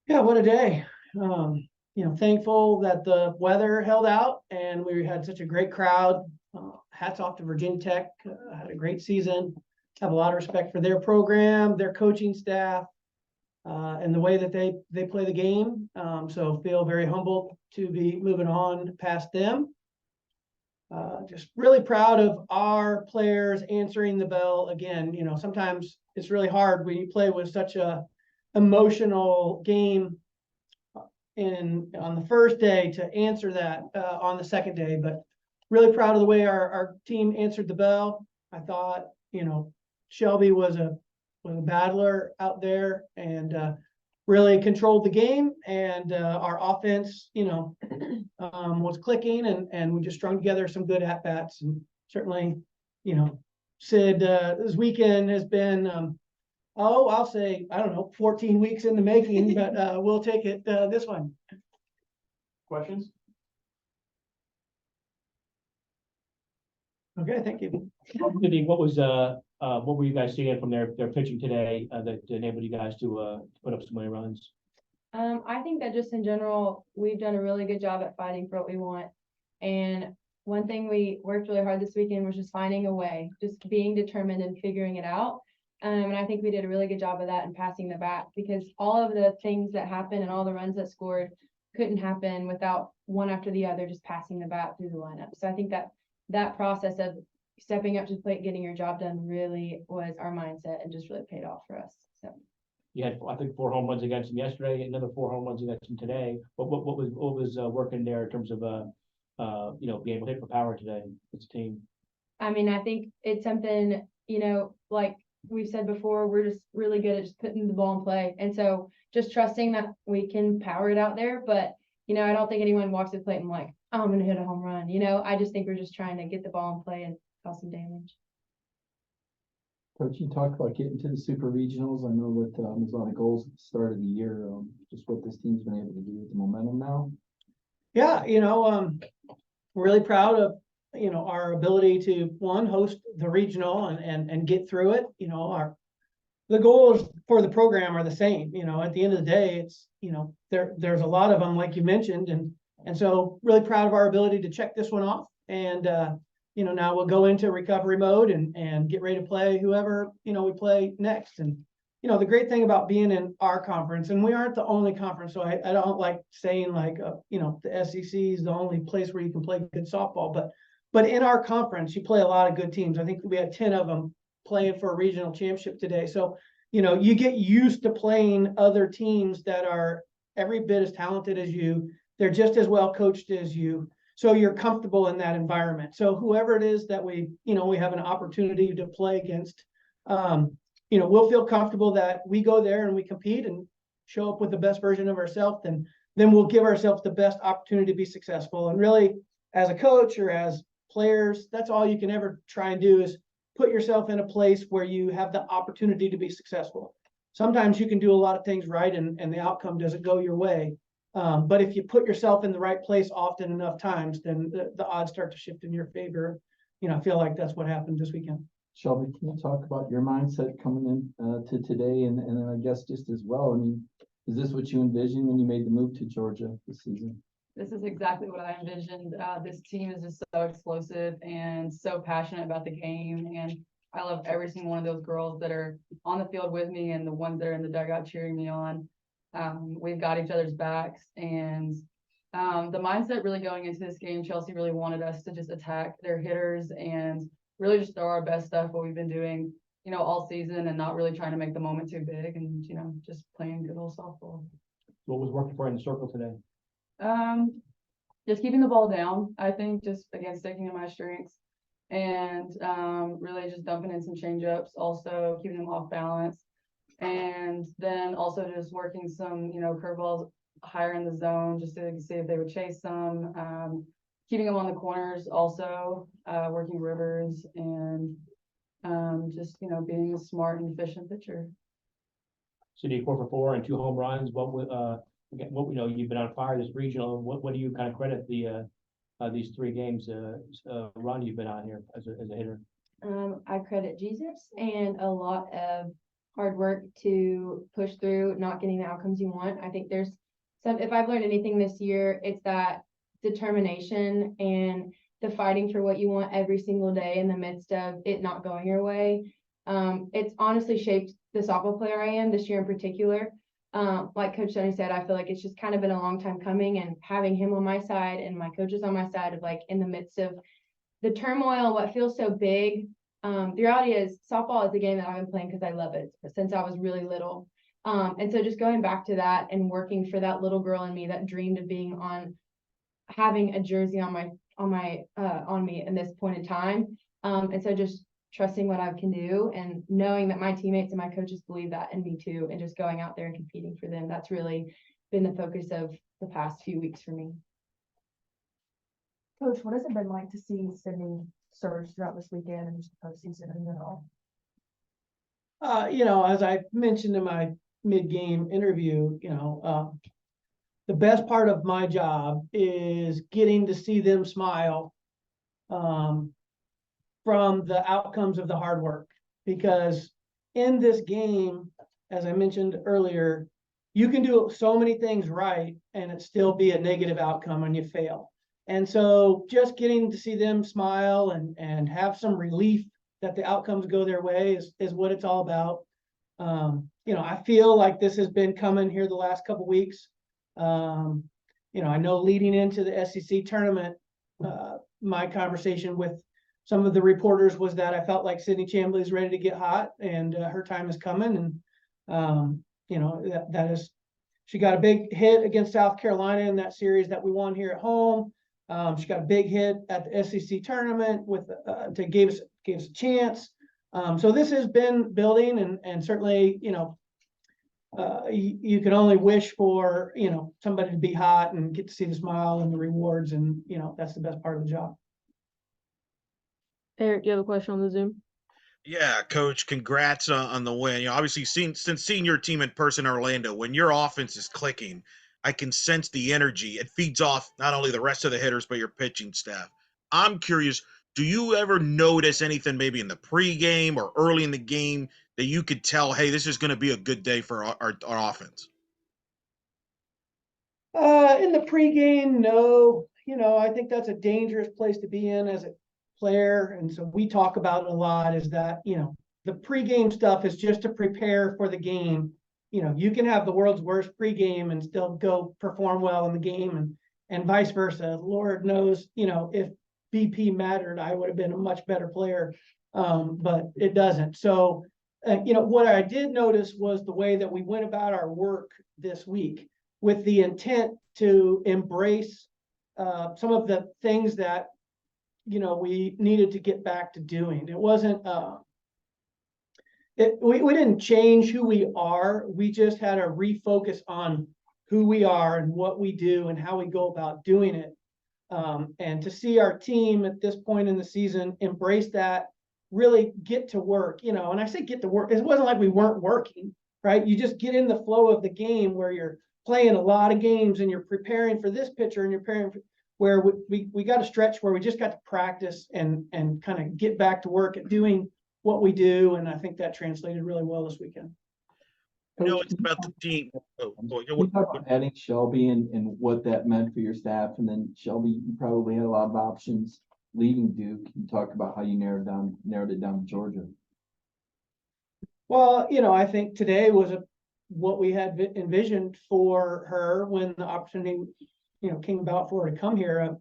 Yeah, what a day. Thankful that the weather held out and we had such a great crowd. Hats off to Virginia Tech. Had a great season. Have a lot of respect for their program, their coaching staff, and the way that they play the game. So feel very humbled to be moving on past them. Just really proud of our players answering the bell again. Sometimes it's really hard when you play with such a emotional game in on the first day to answer that on the second day. But really proud of the way our team answered the bell. I thought, Shelby was a battler out there and really controlled the game. And our offense, was clicking and we just strung together some good at bats. And certainly, Sid, this weekend has been I'll say, I don't know, 14 weeks in the making, but we'll take it this one. Questions? Okay, thank you. Cindy, what were you guys seeing from their pitching today that enabled you guys to put up so many runs? I think that just in general, we've done a really good job at fighting for what we want. And one thing we worked really hard this weekend was just finding a way, just being determined and figuring it out. And I think we did a really good job of that and passing the bat, because all of the things that happened and all the runs that scored couldn't happen without one after the other just passing the bat through the lineup. So I think that process of stepping up to the plate, getting your job done really was our mindset and just really paid off for us. So You had, I think, 4 home runs against them yesterday, another 4 home runs against them today. What was working there in terms of being able to hit for power today as a team? I mean, I think it's something, like we've said before, we're just really good at just putting the ball in play. And so just trusting that we can power it out there. But, I don't think anyone walks the plate and like, oh, I'm going to hit a home run. I just think we're just trying to get the ball in play and cause some damage. Coach, you talked about getting to the super regionals. I know that there's a lot of goals at the start of the year. Just what this team's been able to do with the momentum now. Yeah, we're really proud of our ability to host the regional and get through it. The goals for the program are the same. At the end of the day, it's there's a lot of them, like you mentioned, and so really proud of our ability to check this one off. And now we'll go into recovery mode and get ready to play whoever we play next. And the great thing about being in our conference, and we aren't the only conference, so I don't like saying like the SEC is the only place where you can play good softball, but in our conference you play a lot of good teams. I think we had 10 of them playing for a regional championship today. So you get used to playing other teams that are every bit as talented as you. They're just as well coached as you. So you're comfortable in that environment. So whoever it is that we have an opportunity to play against, we'll feel comfortable that we go there and we compete and show up with the best version of ourselves. Then we'll give ourselves the best opportunity to be successful. And really, as a coach or as players, that's all you can ever try and do is put yourself in a place where you have the opportunity to be successful. Sometimes you can do a lot of things right and the outcome doesn't go your way. But if you put yourself in the right place often enough times, then the odds start to shift in your favor. I feel like that's what happened this weekend. Shelby, can you talk about your mindset coming in to today, and then I guess just as well? I mean, is this what you envisioned when you made the move to Georgia this season? This is exactly what I envisioned. This team is just so explosive and so passionate about the game, and I love every single one of those girls that are on the field with me and the ones that are in the dugout cheering me on. We've got each other's backs, and the mindset really going into this game, Chelsea really wanted us to just attack their hitters and really just throw our best stuff, what we've been doing, all season, and not really trying to make the moment too big, and just playing good old softball. What was working for you in the circle today? Just keeping the ball down. I think just again sticking to my strengths and really just dumping in some changeups, also keeping them off balance, and then also just working some curveballs higher in the zone just to see if they would chase some. Keeping them on the corners, also working rivers, and just being a smart and efficient pitcher. City 4 for 4 and 2 home runs. You've been on fire this regional. What do you kind of credit these 3 games run you've been on here as a hitter? I credit Jesus and a lot of hard work to push through not getting the outcomes you want. I think there's if I've learned anything this year, it's that determination and the fighting for what you want every single day in the midst of it not going your way. It's honestly shaped the softball player I am this year in particular. Like Coach Sonny said, I feel like it's just kind of been a long time coming, and having him on my side and my coaches on my side of like in the midst of the turmoil, what feels so big. The reality is softball is a game that I've been playing because I love it since I was really little. And so just going back to that and working for that little girl in me that dreamed of being on, having a jersey on me in this point in time. And so just trusting what I can do and knowing that my teammates and my coaches believe that in me too, and just going out there and competing for them. That's really been the focus of the past few weeks for me. Coach, what has it been like to see Sydney surge throughout this weekend and just the postseason in general? As I mentioned in my mid-game interview, the best part of my job is getting to see them smile from the outcomes of the hard work. Because in this game, as I mentioned earlier, you can do so many things right and it still be a negative outcome when you fail. And so just getting to see them smile and have some relief that the outcomes go their way is what it's all about. I feel like this has been coming here the last couple of weeks. I know leading into the SEC tournament, my conversation with some of the reporters was that I felt like Sydney Chamblee is ready to get hot and her time is coming. And, that is, she got a big hit against South Carolina in that series that we won here at home. She got a big hit at the SEC tournament gave us a chance. So this has been building and certainly, you can only wish for, somebody to be hot and get to see the smile and the rewards. And, that's the best part of the job. Eric, do you have a question on the Zoom? Yeah, Coach, congrats on the win. Obviously, since seeing your team in person in Orlando, when your offense is clicking, I can sense the energy. It feeds off not only the rest of the hitters, but your pitching staff. I'm curious, do you ever notice anything maybe in the pregame or early in the game that you could tell, hey, this is going to be a good day for our offense? In the pregame, no. I think that's a dangerous place to be in as a player. And so we talk about it a lot is that, the pregame stuff is just to prepare for the game. You can have the world's worst pregame and still go perform well in the game and vice versa. Lord knows, if BP mattered, I would have been a much better player. But it doesn't. So, what I did notice was the way that we went about our work this week with the intent to embrace some of the things that we needed to get back to doing. It wasn't we didn't change who we are. We just had a refocus on who we are and what we do and how we go about doing it. And to see our team at this point in the season embrace that, really get to work, and I say get to work, it wasn't like we weren't working, right? You just get in the flow of the game where you're playing a lot of games and you're preparing for this pitcher and you're preparing for where we got a stretch where we just got to practice and kind of get back to work at doing what we do. And I think that translated really well this weekend. It's about the team. Can you talk about adding Shelby and what that meant for your staff? And then Shelby, you probably had a lot of options leaving Duke. Can you talk about how you narrowed it down to Georgia? Well, I think today was what we had envisioned for her when the opportunity came about for her to come here.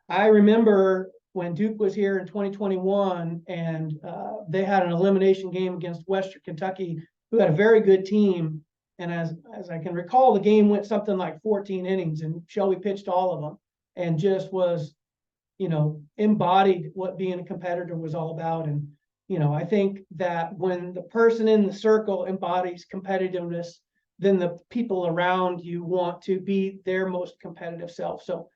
I remember when Duke was here in 2021 and they had an elimination game against Western Kentucky, who had a very good team. And as I can recall, the game went something like 14 innings and Shelby pitched all of them and just was, embodied what being a competitor was all about. And, I think that when the person in the circle embodies competitiveness, then the people around you want to be their most competitive self. So,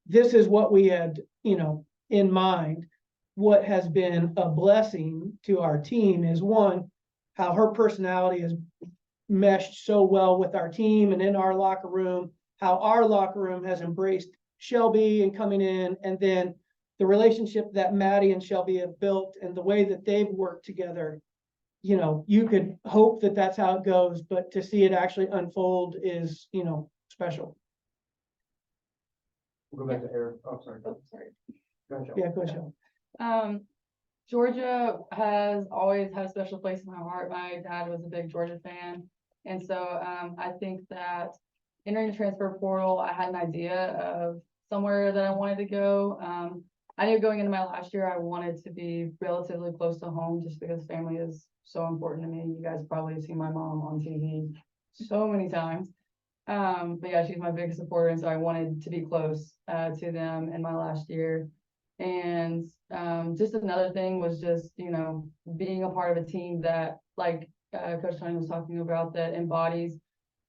this is what we had, in mind. What has been a blessing to our team is one, how her personality has meshed so well with our team and in our locker room, how our locker room has embraced Shelby and coming in, and then the relationship that Maddie and Shelby have built and the way that they've worked together you know, you could hope that that's how it goes, but to see it actually unfold is, you know, special. We'll go back to Eric. Oh, sorry. Oh, sorry. Go ahead, Joe. Yeah, go ahead, Sean. Georgia has always had a special place in my heart. My dad was a big Georgia fan. And so, I think that entering the transfer portal, I had an idea of somewhere that I wanted to go. I knew going into my last year, I wanted to be relatively close to home just because family is so important to me. You guys probably have seen my mom on TV so many times. But yeah, she's my biggest supporter, and so I wanted to be close to them in my last year. And just another thing was just, you know, being a part of a team that, like Coach Tony was talking about, that embodies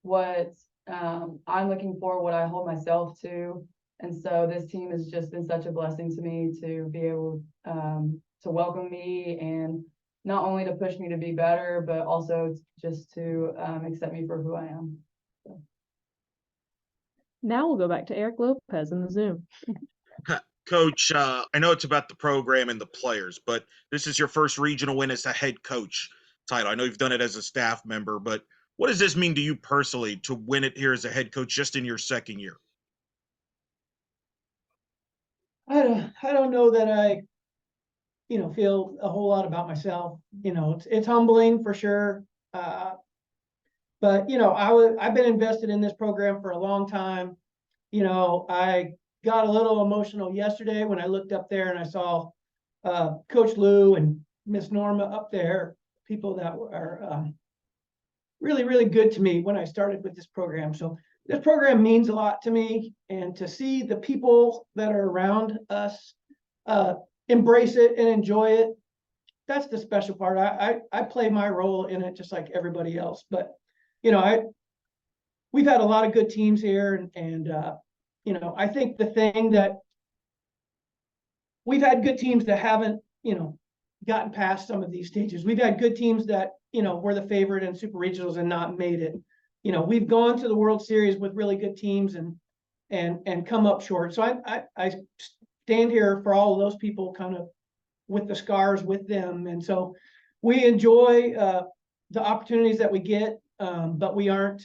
what I'm looking for, what I hold myself to. And so this team has just been such a blessing to me to be able to welcome me, and not only to push me to be better, but also just to accept me for who I am. Now we'll go back to Eric Lopez in the Zoom. Coach, I know it's about the program and the players, but this is your first regional win as a head coach title. I know you've done it as a staff member, but what does this mean to you personally to win it here as a head coach just in your second year? I don't know that I, you know, feel a whole lot about myself. You know, it's humbling for sure. But you know, I've been invested in this program for a long time. You know, I got a little emotional yesterday when I looked up there and I saw Coach Lou and Miss Norma up there, people that are really, really good to me when I started with this program. So this program means a lot to me, and to see the people that are around us embrace it and enjoy it, that's the special part. I play my role in it just like everybody else. But you know, we've had a lot of good teams here, and you know, I think the thing that we've had good teams that haven't, you know, gotten past some of these stages. We've had good teams that, you know, were the favorite in super regionals and not made it. You know, we've gone to the World Series with really good teams and come up short. So I stand here for all of those people, kind of with the scars with them. And so we enjoy the opportunities that we get, but we aren't,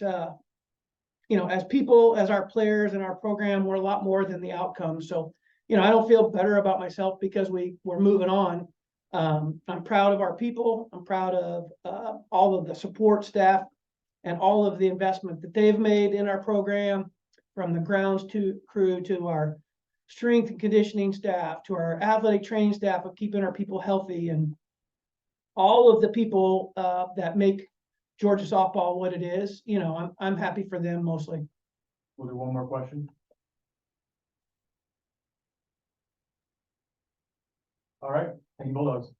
you know, as people, as our players and our program, we're a lot more than the outcome. So, you know, I don't feel better about myself because we're moving on. I'm proud of our people. I'm proud of all of the support staff and all of the investment that they've made in our program, from the grounds crew to our strength and conditioning staff, to our athletic training staff of keeping our people healthy, and all of the people that make Georgia softball what it is. You know, I'm happy for them mostly. We'll do one more question. All right, thank you, Bulldogs.